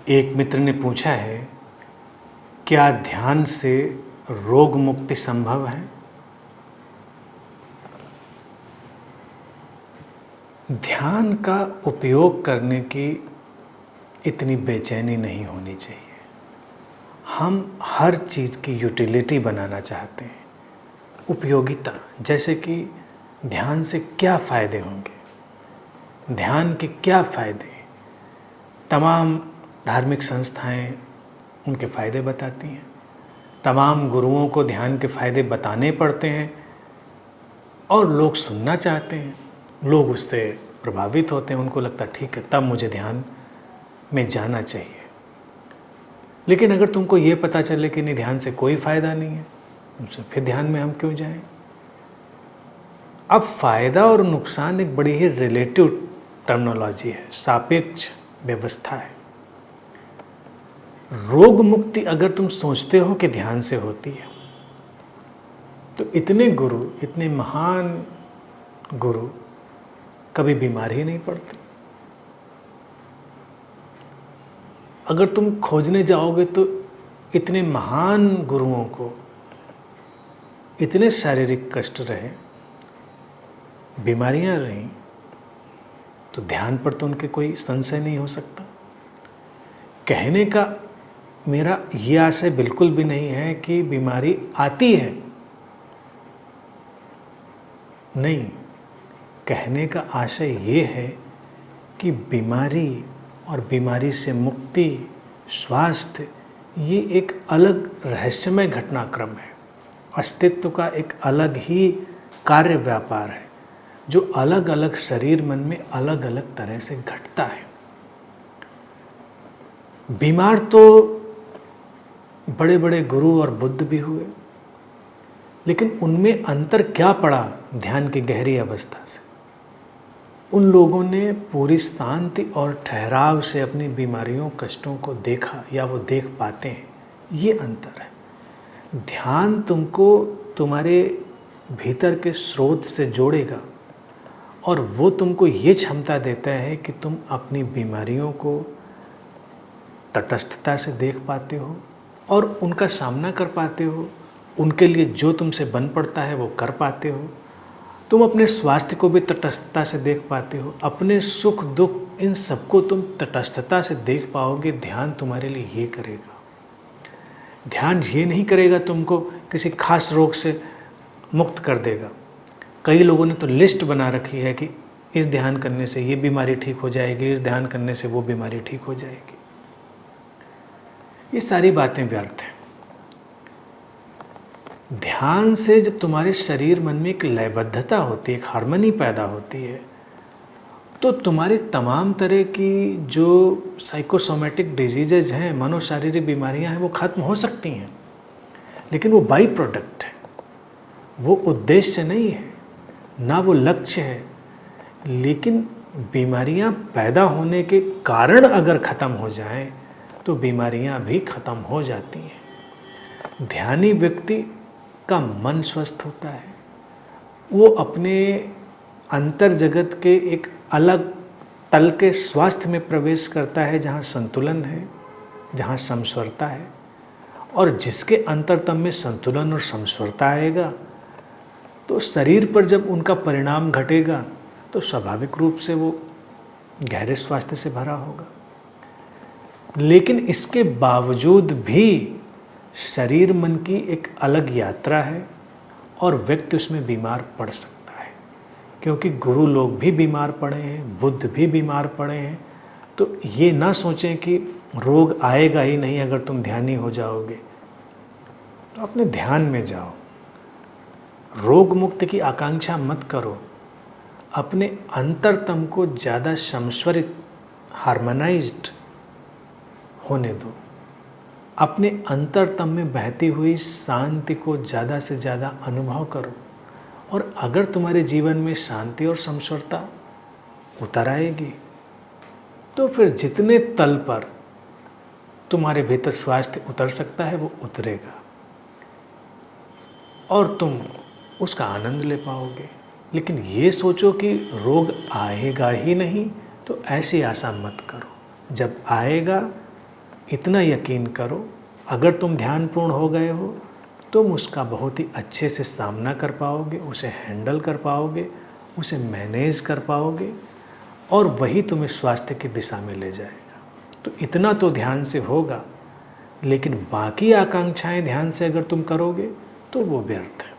एक मित्र ने पूछा है, क्या ध्यान से रोग मुक्ति संभव है? ध्यान का उपयोग करने की इतनी बेचैनी नहीं होनी चाहिए। हम हर चीज़ की यूटिलिटी बनाना चाहते हैं, उपयोगिता, जैसे कि ध्यान से क्या फ़ायदे होंगे, ध्यान के क्या फ़ायदे। तमाम धार्मिक संस्थाएं उनके फ़ायदे बताती हैं, तमाम गुरुओं को ध्यान के फ़ायदे बताने पड़ते हैं और लोग सुनना चाहते हैं, लोग उससे प्रभावित होते हैं, उनको लगता ठीक है तब मुझे ध्यान में जाना चाहिए। लेकिन अगर तुमको ये पता चले कि नहीं ध्यान से कोई फ़ायदा नहीं है, तो फिर ध्यान में हम क्यों जाएं? अब फ़ायदा और नुकसान एक बड़ी ही रिलेटिव टर्मिनोलॉजी है, सापेक्ष व्यवस्था है। रोग मुक्ति अगर तुम सोचते हो कि ध्यान से होती है, तो इतने गुरु, इतने महान गुरु कभी बीमार ही नहीं पड़ते। अगर तुम खोजने जाओगे तो इतने महान गुरुओं को इतने शारीरिक कष्ट रहे, बीमारियां रहीं, तो ध्यान पर तो उनके कोई संशय नहीं हो सकता। कहने का मेरा ये आशय बिल्कुल भी नहीं है कि बीमारी आती है, नहीं, कहने का आशय ये है कि बीमारी और बीमारी से मुक्ति, स्वास्थ्य, ये एक अलग रहस्यमय घटनाक्रम है, अस्तित्व का एक अलग ही कार्य व्यापार है, जो अलग अलग शरीर मन में अलग अलग तरह से घटता है। बीमार तो बड़े बड़े गुरु और बुद्ध भी हुए, लेकिन उनमें अंतर क्या पड़ा ध्यान की गहरी अवस्था से? उन लोगों ने पूरी शांति और ठहराव से अपनी बीमारियों, कष्टों को देखा, या वो देख पाते हैं, ये अंतर है। ध्यान तुमको तुम्हारे भीतर के स्रोत से जोड़ेगा और वो तुमको ये क्षमता देता है कि तुम अपनी बीमारियों को तटस्थता से देख पाते हो और उनका सामना कर पाते हो, उनके लिए जो तुमसे बन पड़ता है वो कर पाते हो। तुम अपने स्वास्थ्य को भी तटस्थता से देख पाते हो, अपने सुख दुख, इन सबको तुम तटस्थता से देख पाओगे। ध्यान तुम्हारे लिए ये करेगा। ध्यान ये नहीं करेगा तुमको किसी खास रोग से मुक्त कर देगा। कई लोगों ने तो लिस्ट बना रखी है कि इस ध्यान करने से ये बीमारी ठीक हो जाएगी, इस ध्यान करने से वो बीमारी ठीक हो जाएगी। ये सारी बातें व्यर्थ हैं। ध्यान से जब तुम्हारे शरीर मन में एक लयबद्धता होती है, एक हार्मनी पैदा होती है, तो तुम्हारी तमाम तरह की जो साइकोसोमेटिक डिजीजेज हैं, मनोशारीरिक बीमारियां हैं, वो खत्म हो सकती हैं। लेकिन वो बाई प्रोडक्ट है, वो उद्देश्य नहीं है, ना वो लक्ष्य है। लेकिन बीमारियां पैदा होने के कारण अगर ख़त्म हो जाएं, तो बीमारियां भी ख़त्म हो जाती हैं। ध्यानी व्यक्ति का मन स्वस्थ होता है, वो अपने अंतर जगत के एक अलग तल के स्वास्थ्य में प्रवेश करता है, जहाँ संतुलन है, जहाँ समस्वरता है। और जिसके अंतरतम में संतुलन और समस्वरता आएगा, तो शरीर पर जब उनका परिणाम घटेगा, तो स्वाभाविक रूप से वो गहरे स्वास्थ्य से भरा होगा। लेकिन इसके बावजूद भी शरीर मन की एक अलग यात्रा है और व्यक्ति उसमें बीमार पड़ सकता है, क्योंकि गुरु लोग भी बीमार पड़े हैं, बुद्ध भी बीमार पड़े हैं। तो ये ना सोचें कि रोग आएगा ही नहीं अगर तुम ध्यानी हो जाओगे। तो अपने ध्यान में जाओ, रोग मुक्त की आकांक्षा मत करो, अपने अंतरतम को ज़्यादा समस्वरित, हार्मोनाइज्ड होने दो। अपने अंतरतम में बहती हुई शांति को ज़्यादा से ज़्यादा अनुभव करो। और अगर तुम्हारे जीवन में शांति और समस्वरता उतर आएगी, तो फिर जितने तल पर तुम्हारे भीतर स्वास्थ्य उतर सकता है वो उतरेगा और तुम उसका आनंद ले पाओगे। लेकिन ये सोचो कि रोग आएगा ही नहीं, तो ऐसी आशा मत करो। जब आएगा इतना यकीन करो, अगर तुम ध्यानपूर्ण हो गए हो तुम उसका बहुत ही अच्छे से सामना कर पाओगे, उसे हैंडल कर पाओगे, उसे मैनेज कर पाओगे और वही तुम्हें स्वास्थ्य की दिशा में ले जाएगा। तो इतना तो ध्यान से होगा, लेकिन बाकी आकांक्षाएं ध्यान से अगर तुम करोगे तो वो व्यर्थ है।